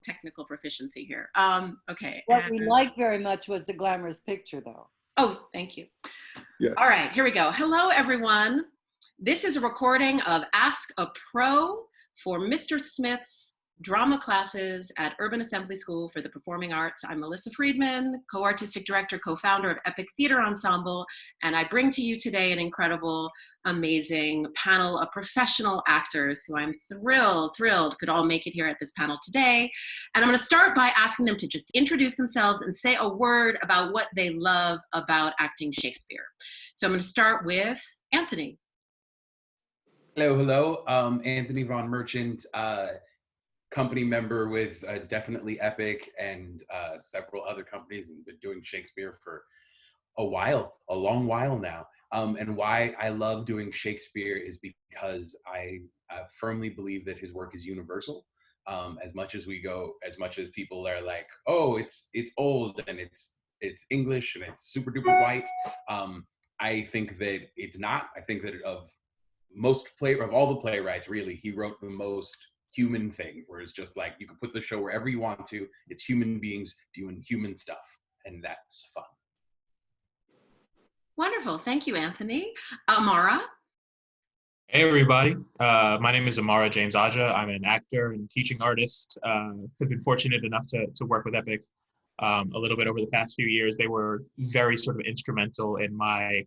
technical proficiency here. Okay. What we liked very much was the glamorous picture, though. Oh, thank you. Yeah. All right, here we go. Hello, everyone. This is a recording of Ask a Pro for Mr. Smith's drama classes at Urban Assembly School for the Performing Arts. I'm Melissa Friedman, co-artistic director, co-founder of Epic Theater Ensemble, and I bring to you today an incredible, amazing panel of professional actors who I'm thrilled could all make it here at this panel today. And I'm gonna start by asking them to just introduce themselves and say a word about what they love about acting Shakespeare. So I'm gonna start with Anthony. Hello. Anthony Von Merchant, company member with definitely Epic and several other companies, and been doing Shakespeare for a long while now. And why I love doing Shakespeare is because I firmly believe that his work is universal. As much as people are like, oh, it's old and it's English and it's super duper white. I think that it's not. I think that of all the playwrights, really, he wrote the most human thing, where it's just like you can put the show wherever you want to. It's human beings doing human stuff, and that's fun. Wonderful. Thank you, Anthony. Amara. Hey, everybody. My name is Amara James Aja. I'm an actor and teaching artist. Have been fortunate enough to work with Epic a little bit over the past few years. They were very sort of instrumental in my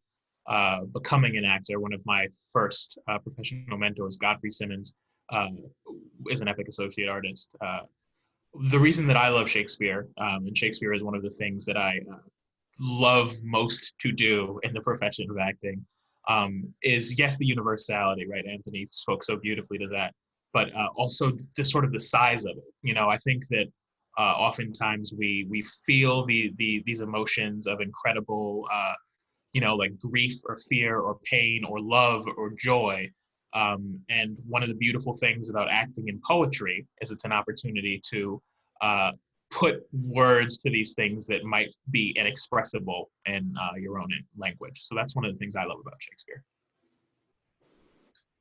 becoming an actor. One of my first professional mentors, Godfrey Simmons, is an Epic associate artist. The reason that I love Shakespeare, and Shakespeare is one of the things that I love most to do in the profession of acting, is yes, the universality, right? Anthony spoke so beautifully to that, but also the sort of the size of it. You know, I think that oftentimes we feel these emotions of incredible, like grief or fear or pain or love or joy. And one of the beautiful things about acting and poetry is it's an opportunity to put words to these things that might be inexpressible in your own language. So that's one of the things I love about Shakespeare.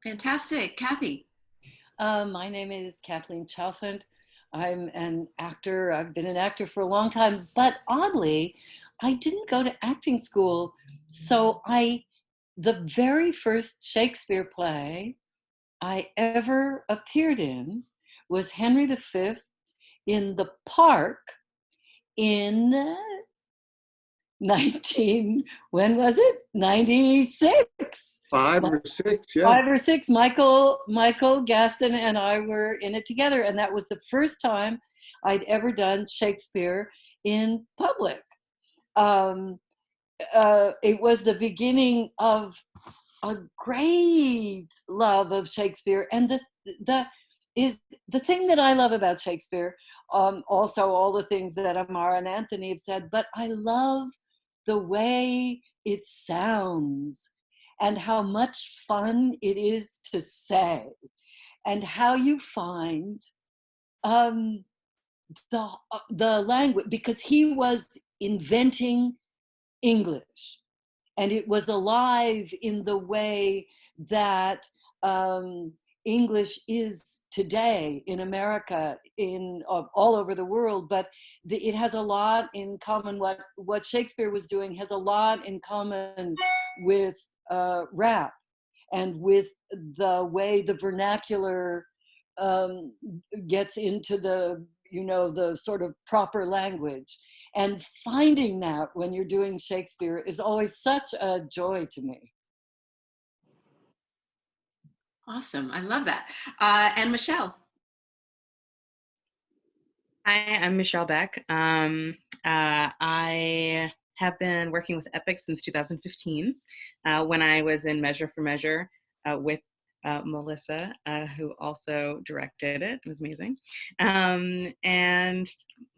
Fantastic. Kathy. My name is Kathleen Chalfant. I'm an actor. I've been an actor for a long time, but oddly, I didn't go to acting school. So the very first Shakespeare play I ever appeared in was Henry V in the Park in when was it? 96. 5 or 6, yeah. 5 or 6. Michael Gaston and I were in it together, and that was the first time I'd ever done Shakespeare in public. It was the beginning of a great love of Shakespeare, and the thing that I love about Shakespeare, also all the things that Amara and Anthony have said, but I love the way it sounds and how much fun it is to say, and how you find the language, because he was inventing English, and it was alive in the way that English is today in America, in all over the world. But it has a lot in common. What Shakespeare was doing has a lot in common with rap, and with the way the vernacular gets into the sort of proper language. And finding that when you're doing Shakespeare is always such a joy to me. Awesome. I love that. And Michelle. Hi, I'm Michelle Beck. I have been working with Epic since 2015, when I was in Measure for Measure with Melissa, who also directed it. It was amazing. And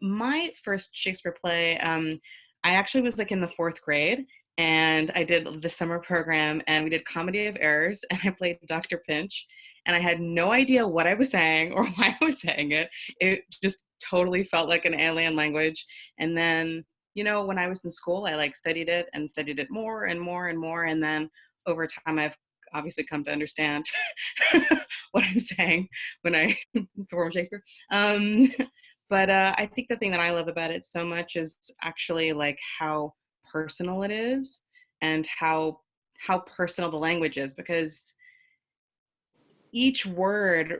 my first Shakespeare play, I actually was like in the 4th grade, and I did the summer program, and we did Comedy of Errors, and I played Dr. Pinch, and I had no idea what I was saying or why I was saying it. It just totally felt like an alien language. And then, when I was in school, I studied it more and more and more. And then over time, I've obviously come to understand what I'm saying when I perform Shakespeare. But I think the thing that I love about it so much is actually like how personal it is, and how personal the language is, because each word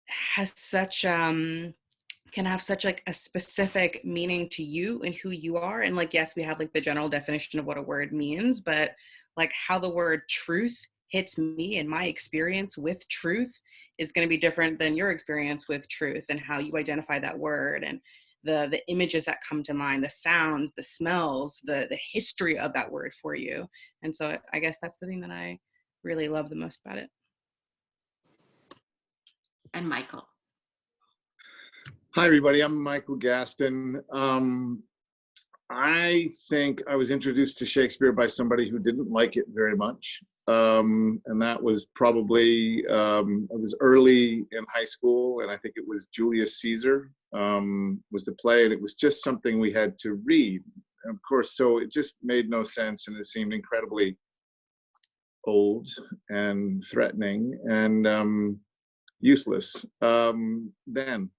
has such can have such like a specific meaning to you and who you are. And like, yes, we have like the general definition of what a word means, but like how the word truth hits me and my experience with truth is going to be different than your experience with truth, and how you identify that word, and the images that come to mind, the sounds, the smells, the history of that word for you. And so I guess that's the thing that I really love the most about it. And Michael. Hi, everybody. I'm Michael Gaston. I think I was introduced to Shakespeare by somebody who didn't like it very much. And that was probably, I was early in high school, and I think it was Julius Caesar was the play, and it was just something we had to read. And of course, so it just made no sense, and it seemed incredibly old and threatening and useless then.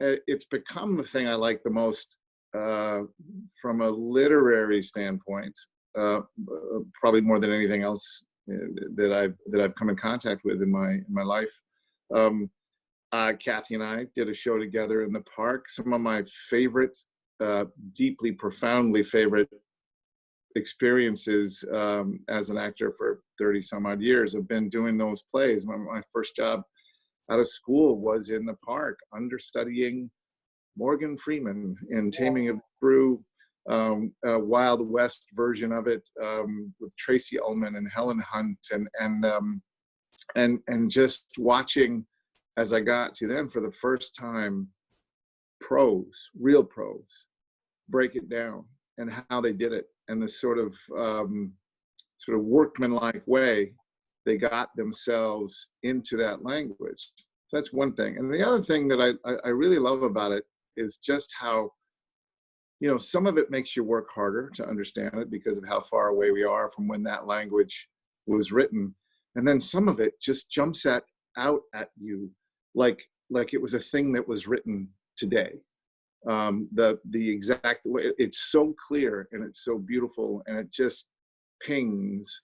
It's become the thing I like the most from a literary standpoint, probably more than anything else that I've come in contact with in my life. Kathy and I did a show together in the park. Some of my favorite, deeply, profoundly favorite experiences as an actor for 30 some odd years have been doing those plays. My first job out of school was in the park, understudying Morgan Freeman in Taming of the Shrew, a Wild West version of it, with Tracy Ullman and Helen Hunt, and just watching, as I got to then for the first time, prose, real prose, break it down, and how they did it, and the sort of workmanlike way they got themselves into that language. That's one thing. And the other thing that I really love about it is just how, some of it makes you work harder to understand it because of how far away we are from when that language was written. And then some of it just jumps out at you like it was a thing that was written today. The exact way, it's so clear and it's so beautiful, and it just pings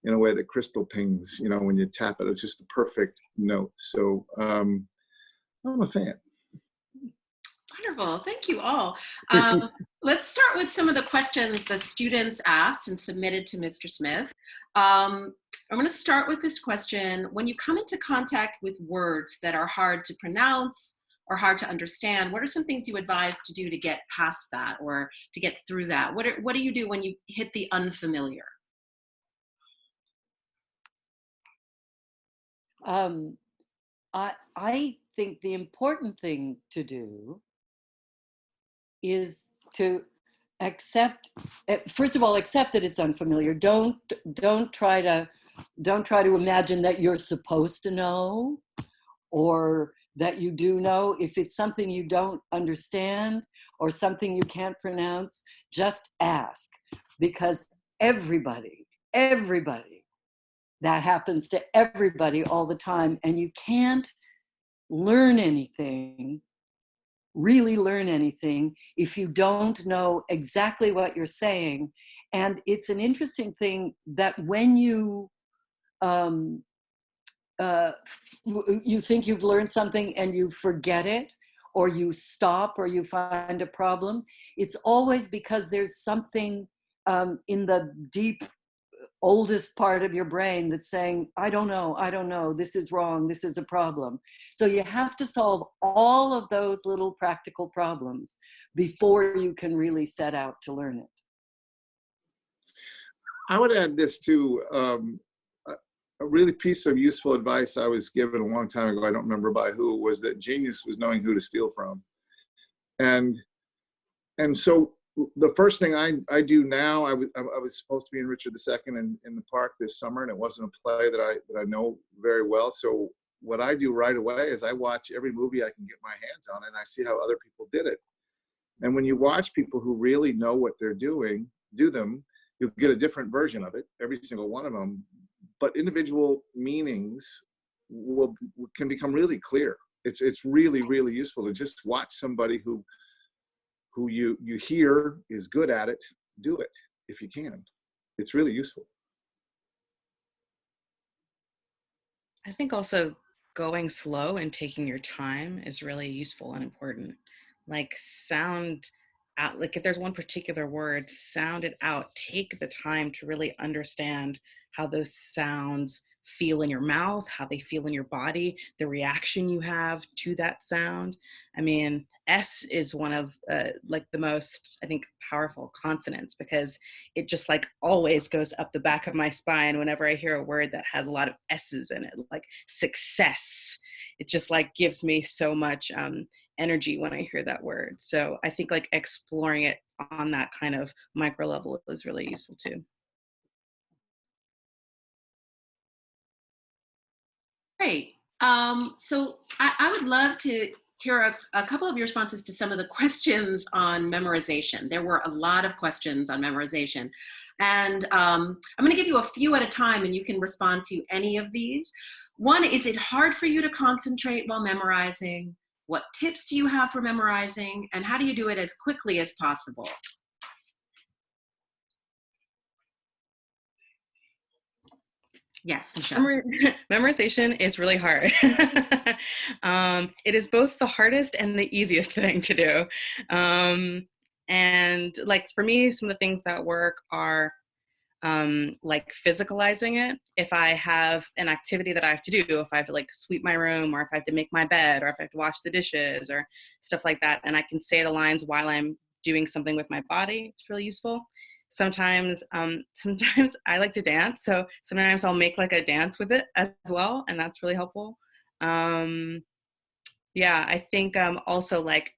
in a way that crystal pings, when you tap it. It's just the perfect note. So I'm a fan. Wonderful. Thank you all. Let's start with some of the questions the students asked and submitted to Mr. Smith. I'm going to start with this question. When you come into contact with words that are hard to pronounce or hard to understand, what are some things you advise to do to get past that or to get through that? What do you do when you hit the unfamiliar? I think the important thing to do is to accept, first of all, accept that it's unfamiliar. Don't try to imagine that you're supposed to know or that you do know. If it's something you don't understand or something you can't pronounce, just ask, because everybody, that happens to everybody all the time, and you can't learn anything, really learn anything, if you don't know exactly what you're saying. And it's an interesting thing that when you you think you've learned something and you forget it, or you stop, or you find a problem, it's always because there's something in the deep oldest part of your brain that's saying, I don't know, this is wrong, this is a problem. So you have to solve all of those little practical problems before you can really set out to learn it. I would add this too. A really piece of useful advice I was given a long time ago, I don't remember by who, was that genius was knowing who to steal from. And so the first thing I do now, I was supposed to be in Richard II in the park this summer, and it wasn't a play that I know very well. So what I do right away is I watch every movie I can get my hands on, and I see how other people did it. And when you watch people who really know what they're doing, do them, you'll get a different version of it, every single one of them. But individual meanings can become really clear It's really, really useful to just watch somebody who you hear is good at it. Do it if you can. It's really useful. I think also going slow and taking your time is really useful and important. Like sound out, like if there's one particular word, sound it out. Take the time to really understand how those sounds feel in your mouth, how they feel in your body, the reaction you have to that sound. I mean, S is one of like the most, I think, powerful consonants because it just like always goes up the back of my spine whenever I hear a word that has a lot of S's in it, like success. It just like gives me so much energy when I hear that word. So I think like exploring it on that kind of micro level is really useful too. Great. So I would love to hear a couple of your responses to some of the questions on memorization. There were a lot of questions on memorization. And I'm going to give you a few at a time and you can respond to any of these. One, is it hard for you to concentrate while memorizing? What tips do you have for memorizing? And how do you do it as quickly as possible? Yes, Michelle. Memorization is really hard. It is both the hardest and the easiest thing to do. And like for me, some of the things that work are like physicalizing it. If I have an activity that I have to do, if I have to like sweep my room or if I have to make my bed or if I have to wash the dishes or stuff like that, and I can say the lines while I'm doing something with my body, it's really useful. Sometimes I like to dance, so sometimes I'll make like a dance with it as well, and that's really helpful. Yeah, I think also like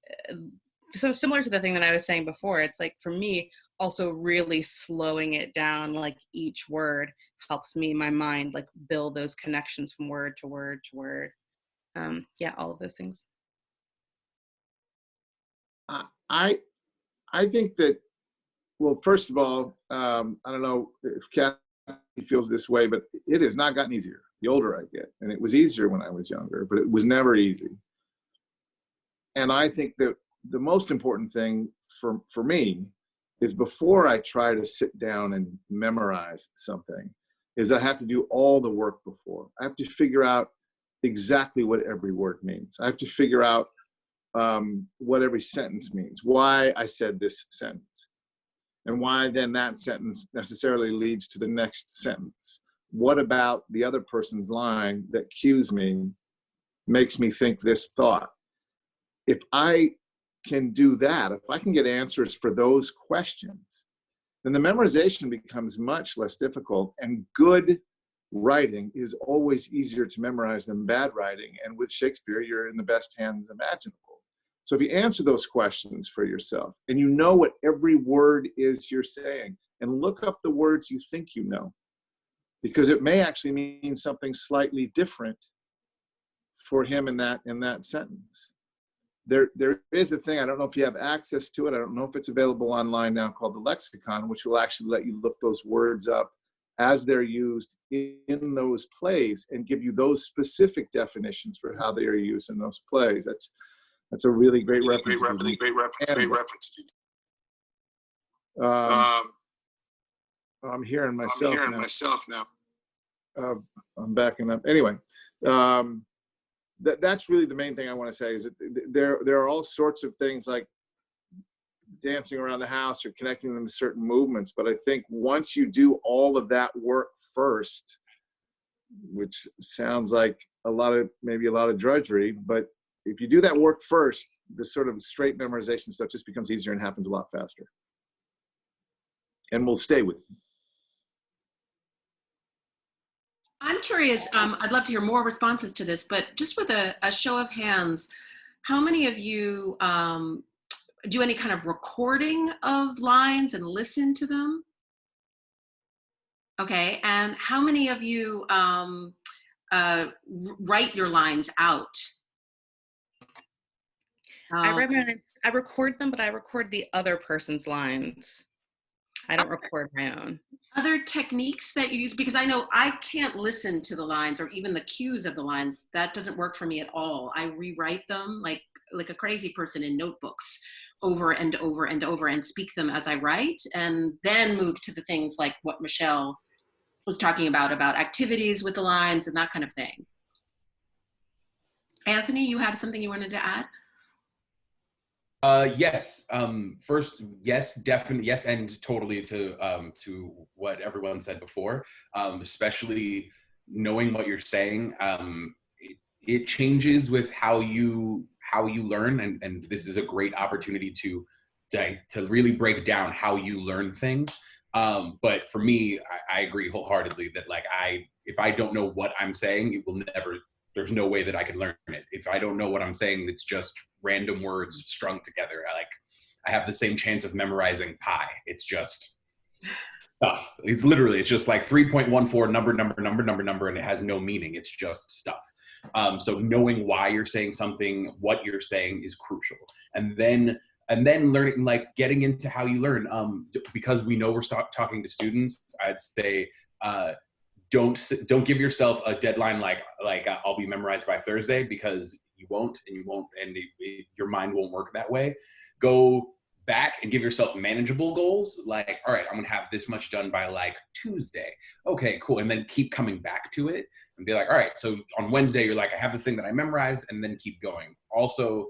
so similar to the thing that I was saying before, it's like for me also really slowing it down, like each word helps me, my mind, like build those connections from word to word to word. Yeah, all of those things. I think that, well, first of all, I don't know if Kathy feels this way, but it has not gotten easier the older I get. And it was easier when I was younger, but it was never easy. And I think that the most important thing for me is before I try to sit down and memorize something, is I have to do all the work before. I have to figure out exactly what every word means. I have to figure out what every sentence means, why I said this sentence, and why then that sentence necessarily leads to the next sentence. What about the other person's line that cues me, makes me think this thought? If I can do that, if I can get answers for those questions, then the memorization becomes much less difficult, and good writing is always easier to memorize than bad writing. And with Shakespeare, you're in the best hands imaginable. So if you answer those questions for yourself and you know what every word is you're saying, and look up the words you think you know, because it may actually mean something slightly different for him in that sentence. There is a thing, I don't know if you have access to it, I don't know if it's available online now, called the lexicon, which will actually let you look those words up as they're used in those plays and give you those specific definitions for how they are used in those plays. That's a really great reference. Great reference. I'm hearing myself now. I'm backing up. Anyway, that's really the main thing I want to say, is that there are all sorts of things like dancing around the house or connecting them to certain movements. But I think once you do all of that work first, which sounds like maybe a lot of drudgery, but if you do that work first, the sort of straight memorization stuff just becomes easier and happens a lot faster. And we'll stay with you. I'm curious, I'd love to hear more responses to this, but just with a show of hands, how many of you do any kind of recording of lines and listen to them? Okay, and how many of you write your lines out? I record them, but I record the other person's lines. I don't record my own. Other techniques that you use, because I know I can't listen to the lines or even the cues of the lines. That doesn't work for me at all. I rewrite them like a crazy person in notebooks over and over and over and speak them as I write, and then move to the things like what Michelle was talking about activities with the lines and that kind of thing. Anthony, you had something you wanted to add? Yes. First, yes, definitely, yes, and totally to what everyone said before. Especially knowing what you're saying. It changes with how you learn, and this is a great opportunity to really break down how you learn things. But for me, I agree wholeheartedly that like if I don't know what I'm saying, it will never. There's no way that I can learn it. If I don't know what I'm saying, it's just random words strung together. I have the same chance of memorizing pi. It's just stuff. It's just like 3.14 number, and it has no meaning. It's just stuff. So knowing why you're saying something, what you're saying is crucial. And then learning, like getting into how you learn. Because we know we're talking to students, I'd say, don't give yourself a deadline like I'll be memorized by Thursday, because you won't, and your mind won't work that way. Go back and give yourself manageable goals. Like, all right, I'm gonna have this much done by like Tuesday. Okay, cool. And then keep coming back to it and be like, all right, so on Wednesday, you're like, I have the thing that I memorized, and then keep going. Also,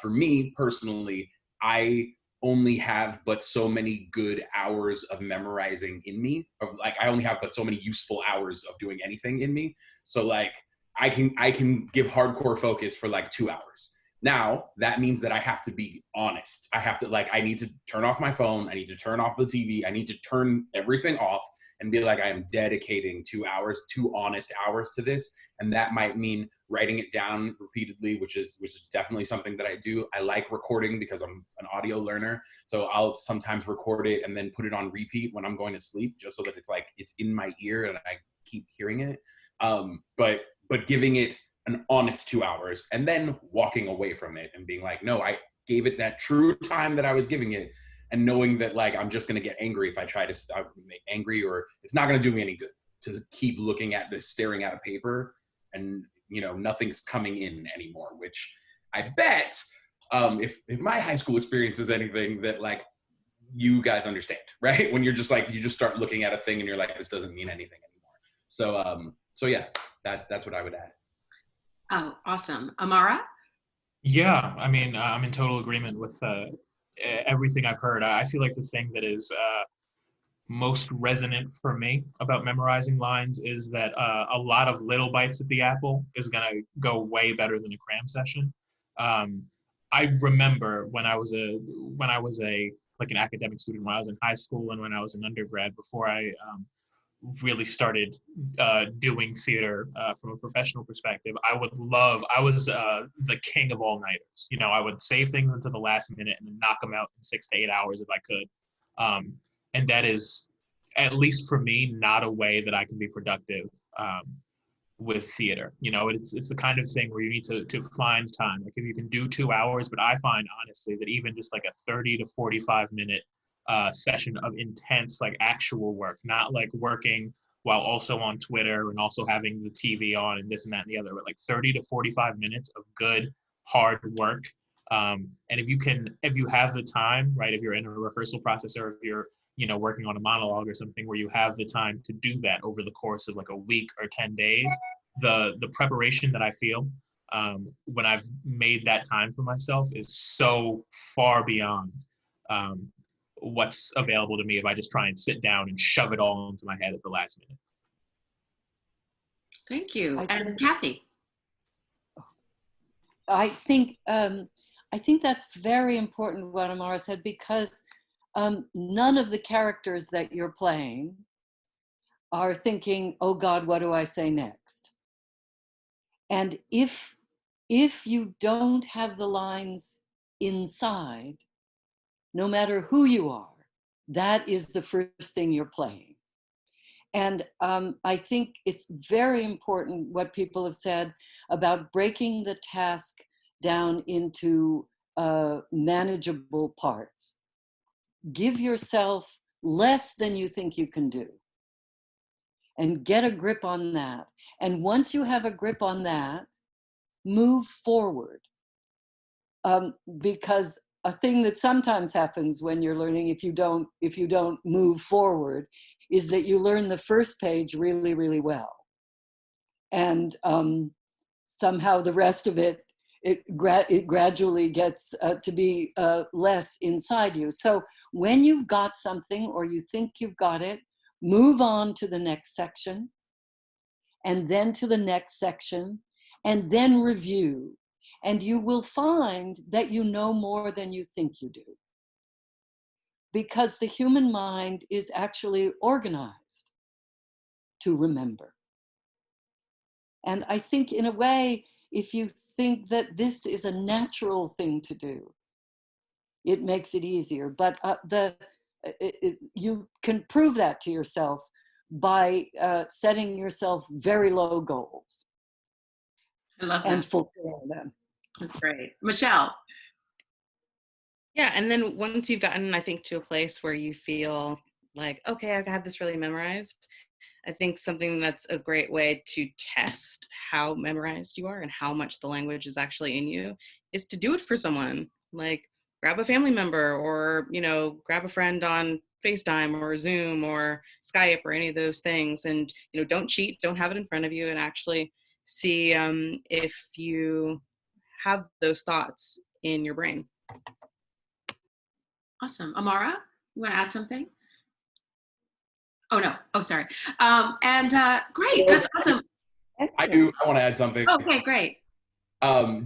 for me personally, I only have but so many good hours of memorizing in me, I only have but so many useful hours of doing anything in me. So like I can give hardcore focus for like 2 hours. Now that means that I have to be honest. I need to turn off my phone. I need to turn off the TV. I need to turn everything off and be like, I am dedicating 2 hours, 2 honest hours to this. And that might mean writing it down repeatedly, which is definitely something that I do. I like recording because I'm an audio learner. So I'll sometimes record it and then put it on repeat when I'm going to sleep, just so that it's in my ear and I keep hearing it. But giving it an honest 2 hours and then walking away from it and being like, no, I gave it that true time that I was giving it. And knowing that like I'm just going to get angry if I try to make angry, or it's not going to do me any good to keep looking at this, staring at a paper, and nothing's coming in anymore. Which I bet if my high school experience is anything, that like you guys understand, right? When you're just like, you just start looking at a thing and you're like, this doesn't mean anything anymore. So yeah, that's what I would add. Oh, awesome. Amara? Yeah, I mean, I'm in total agreement with everything I've heard. I feel like the thing that is most resonant for me about memorizing lines is that a lot of little bites at the apple is going to go way better than a cram session. I remember when I was a like an academic student, when I was in high school and when I was an undergrad, before I really started doing theater from a professional perspective. I was the king of all-nighters. I would save things until the last minute and then knock them out in 6 to 8 hours if I could. And that is, at least for me, not a way that I can be productive with theater. It's the kind of thing where you need to find time. Like if you can do 2 hours, but I find honestly that even just like a 30 to 45 minute session of intense, like actual work, not like working while also on Twitter and also having the TV on and this and that and the other, but like 30 to 45 minutes of good, hard work. And if you have the time, right, if you're in a rehearsal process or if you're, working on a monologue or something where you have the time to do that over the course of like a week or 10 days, the preparation that I feel when I've made that time for myself is so far beyond what's available to me if I just try and sit down and shove it all into my head at the last minute. Thank you. And Kathy? I think that's very important what Amara said, because none of the characters that you're playing are thinking, oh God, what do I say next? And if you don't have the lines inside, no matter who you are, that is the first thing you're playing. And I think it's very important what people have said about breaking the task down into manageable parts. Give yourself less than you think you can do. And get a grip on that. And once you have a grip on that, move forward. Because a thing that sometimes happens when you're learning, if you don't move forward, is that you learn the first page really, really well. And somehow the rest of it, it gradually gets to be less inside you. So when you've got something or you think you've got it, move on to the next section, and then to the next section, and then review. And you will find that you know more than you think you do. Because the human mind is actually organized to remember. And I think in a way, if you think that this is a natural thing to do, it makes it easier. But you can prove that to yourself by setting yourself very low goals. I love that. And fulfilling them. That's great. Michelle. Yeah, and then once you've gotten, I think, to a place where you feel like, okay, I've had this really memorized, I think something that's a great way to test how memorized you are and how much the language is actually in you is to do it for someone. Like, grab a family member, or, you know, grab a friend on FaceTime or Zoom or Skype or any of those things. And, you know, don't cheat, don't have it in front of you, and actually see if you have those thoughts in your brain. Awesome. Amara, you want to add something? Oh, no. Oh, sorry. Great. That's awesome. I do. I want to add something. Okay, great.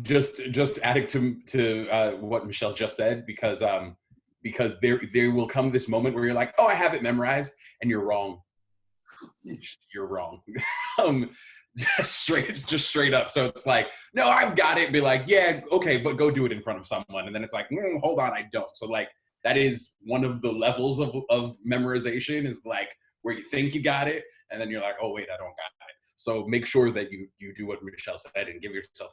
Just adding to what Michelle just said, because there will come this moment where you're like, oh, I have it memorized, and you're wrong. You're wrong. Just straight up. So it's like, no, I've got it. Be like, yeah, okay, but go do it in front of someone. And then it's like, hold on, I don't. So like, that is one of the levels of memorization, is like where you think you got it, and then you're like, oh wait, I don't got it. So make sure that you do what Michelle said and give yourself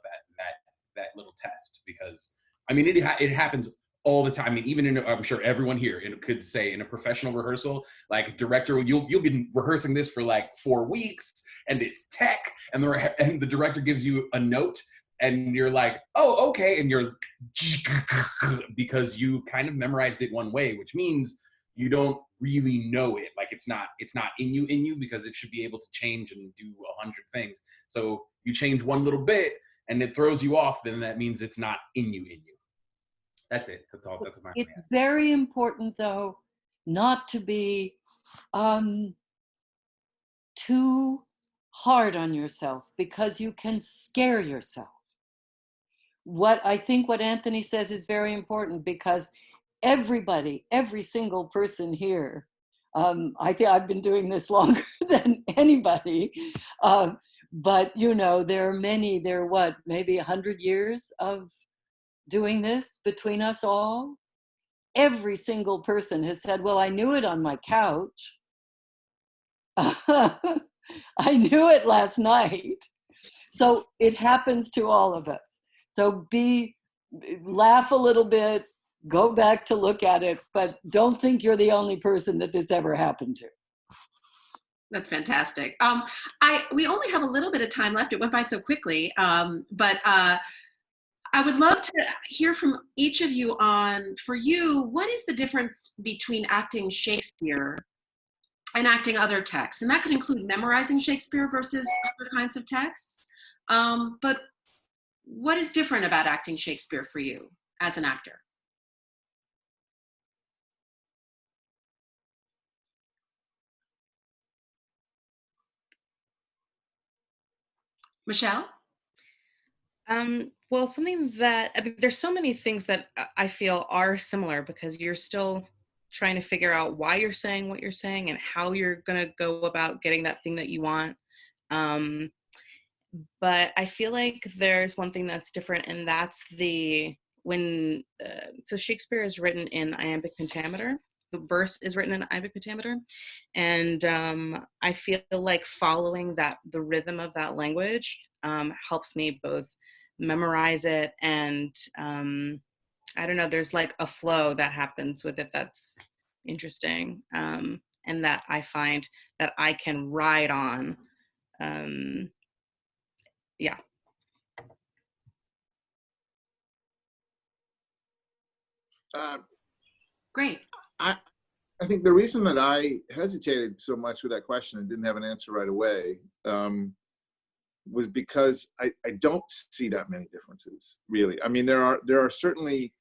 that little test, because I mean it happens all the time. I mean, even I'm sure everyone here could say in a professional rehearsal, like director, you'll be rehearsing this for like 4 weeks, and it's tech, and the director gives you a note, and you're like, oh, okay, and you're because you kind of memorized it one way, which means you don't really know it. Like it's not in you, because it should be able to change and do 100 things. So you change one little bit and it throws you off, then that means it's not in you. That's it. That's all. That's my It's very important, though, not to be too hard on yourself, because you can scare yourself. What Anthony says is very important, because everybody, every single person here, I think I've been doing this longer than anybody, but you know, there are maybe 100 years of doing this between us all. Every single person has said, well, I knew it on my couch. I knew it last night. So it happens to all of us. So laugh a little bit, go back to look at it, but don't think you're the only person that this ever happened to. That's fantastic. We only have a little bit of time left. It went by so quickly, but I would love to hear from each of you on, for you, what is the difference between acting Shakespeare and acting other texts? And that could include memorizing Shakespeare versus other kinds of texts. But what is different about acting Shakespeare for you as an actor? Michelle? Well, something that, I mean, there's so many things that I feel are similar, because you're still trying to figure out why you're saying what you're saying and how you're going to go about getting that thing that you want. But I feel like there's one thing that's different, and that's so Shakespeare is written in iambic pentameter. The verse is written in iambic pentameter. And I feel like following the rhythm of that language helps me both memorize it and I don't know, there's like a flow that happens with it that's interesting, and that I find that I can ride on. Yeah. Great. I think the reason that I hesitated so much with that question and didn't have an answer right away was because I don't see that many differences, really. I mean, there are certainly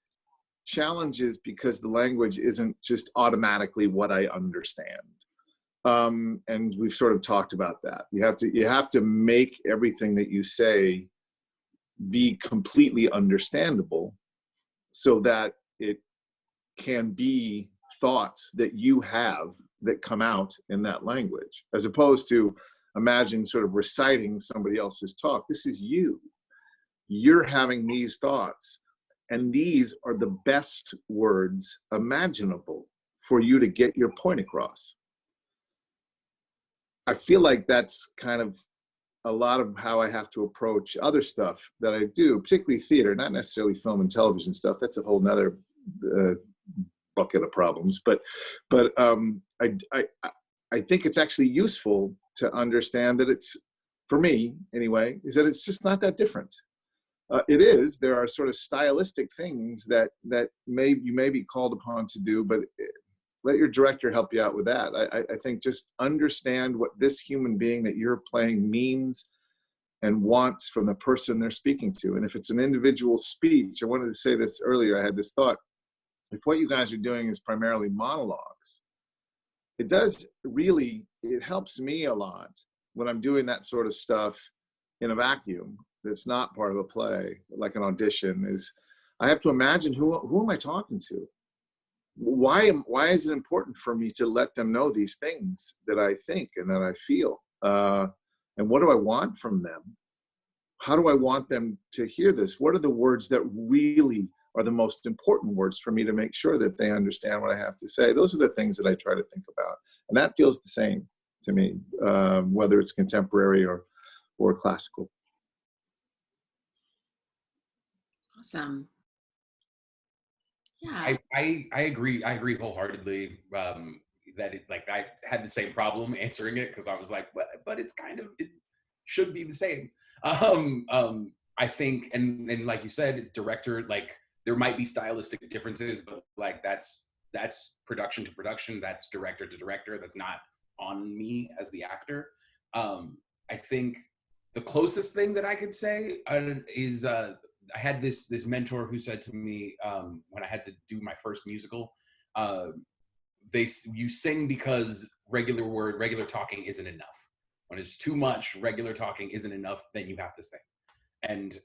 challenges because the language isn't just automatically what I understand. And we've sort of talked about that. You have to make everything that you say be completely understandable so that it can be thoughts that you have that come out in that language, as opposed to imagine sort of reciting somebody else's talk. This is you. You're having these thoughts, and these are the best words imaginable for you to get your point across. I feel like that's kind of a lot of how I have to approach other stuff that I do, particularly theater, not necessarily film and television stuff. That's a whole nother bucket of problems. But I think it's actually useful to understand that it's, for me anyway, is that it's just not that different. It is. There are sort of stylistic things that you may be called upon to do, but let your director help you out with that. I think just understand what this human being that you're playing means and wants from the person they're speaking to. And if it's an individual speech, I wanted to say this earlier, I had this thought, if what you guys are doing is primarily monologues, it helps me a lot when I'm doing that sort of stuff in a vacuum that's not part of a play, like an audition, is I have to imagine who am I talking to? Why is it important for me to let them know these things that I think and that I feel? And what do I want from them? How do I want them to hear this? What are the words that really are the most important words for me to make sure that they understand what I have to say? Those are the things that I try to think about. And that feels the same to me, whether it's contemporary or classical. Awesome. Yeah. I agree wholeheartly, that I had the same problem answering it, because I was like, but it's kind of, it should be the same. I think, and like you said, director, like there might be stylistic differences, but like that's production to production, that's director to director, that's not on me as the actor. I think the closest thing that I could say is I had this mentor who said to me, when I had to do my first musical, you sing because regular talking isn't enough. When it's too much, regular talking isn't enough, then you have to sing. And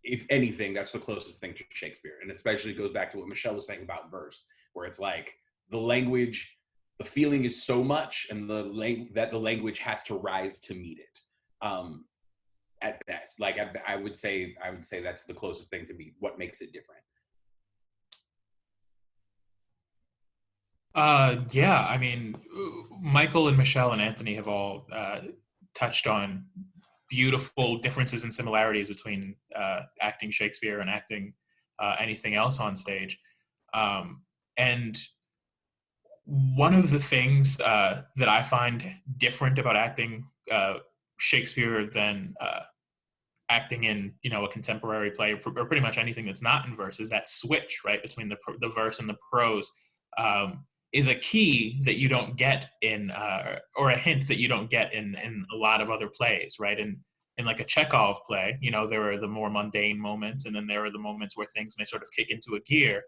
if anything, that's the closest thing to Shakespeare. And especially goes back to what Michelle was saying about verse, where it's like the language, the feeling is so much, and that the language has to rise to meet it. At best, like I would say that's the closest thing to me. What makes it different? Yeah, I mean, Michael and Michelle and Anthony have all touched on beautiful differences and similarities between acting Shakespeare and acting anything else on stage. And one of the things that I find different about acting Shakespeare than acting in, a contemporary play, or pretty much anything that's not in verse, is that switch, right, between the verse and the prose, is a key that you don't get in, or a hint that you don't get in a lot of other plays, right? In like a Chekhov play, there are the more mundane moments, and then there are the moments where things may sort of kick into a gear.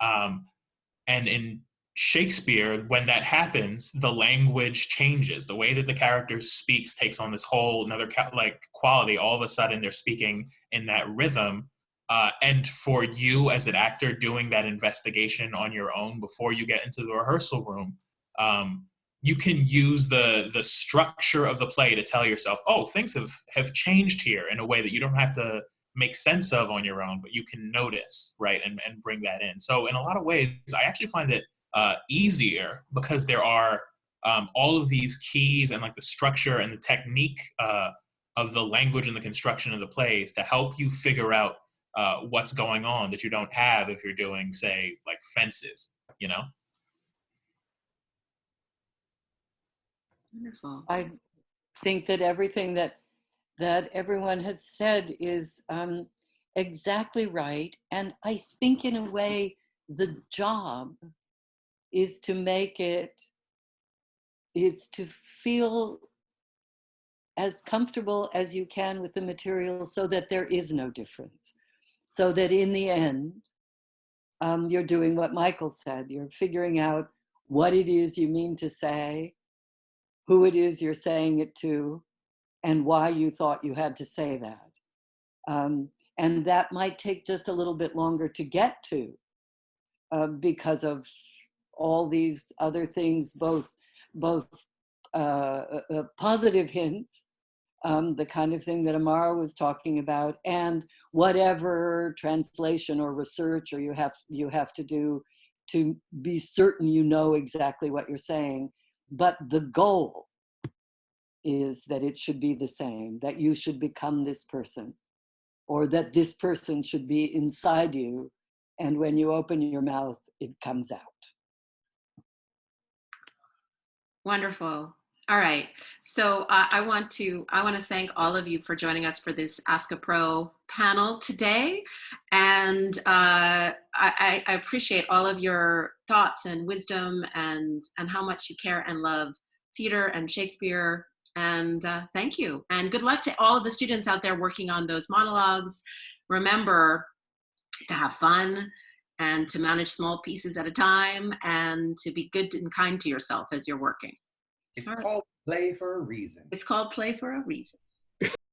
And in Shakespeare, when that happens, the language changes. The way that the character speaks takes on this whole another quality. All of a sudden, they're speaking in that rhythm. And for you as an actor doing that investigation on your own before you get into the rehearsal room, you can use the structure of the play to tell yourself, oh, things have changed here in a way that you don't have to make sense of on your own, but you can notice, right, and bring that in. So in a lot of ways, I actually find it easier because there are all of these keys and like the structure and the technique of the language and the construction of the plays to help you figure out what's going on that you don't have if you're doing, say, like Fences, Wonderful. I think that everything that everyone has said is exactly right. And I think in a way, the job is to make it, is to feel as comfortable as you can with the material so that there is no difference. So that in the end, you're doing what Michael said. You're figuring out what it is you mean to say, who it is you're saying it to, and why you thought you had to say that. And that might take just a little bit longer to get to because of all these other things, both positive hints, the kind of thing that Amara was talking about, and whatever translation or research or you have to do to be certain you know exactly what you're saying. But the goal is that it should be the same, that you should become this person, or that this person should be inside you, and when you open your mouth, it comes out. Wonderful. All right. So I want to thank all of you for joining us for this Ask a Pro panel today, and I appreciate all of your thoughts and wisdom and how much you care and love theater and Shakespeare. And thank you. And good luck to all of the students out there working on those monologues. Remember to have fun and to manage small pieces at a time and to be good and kind to yourself as you're working. It's called play for a reason. It's called play for a reason.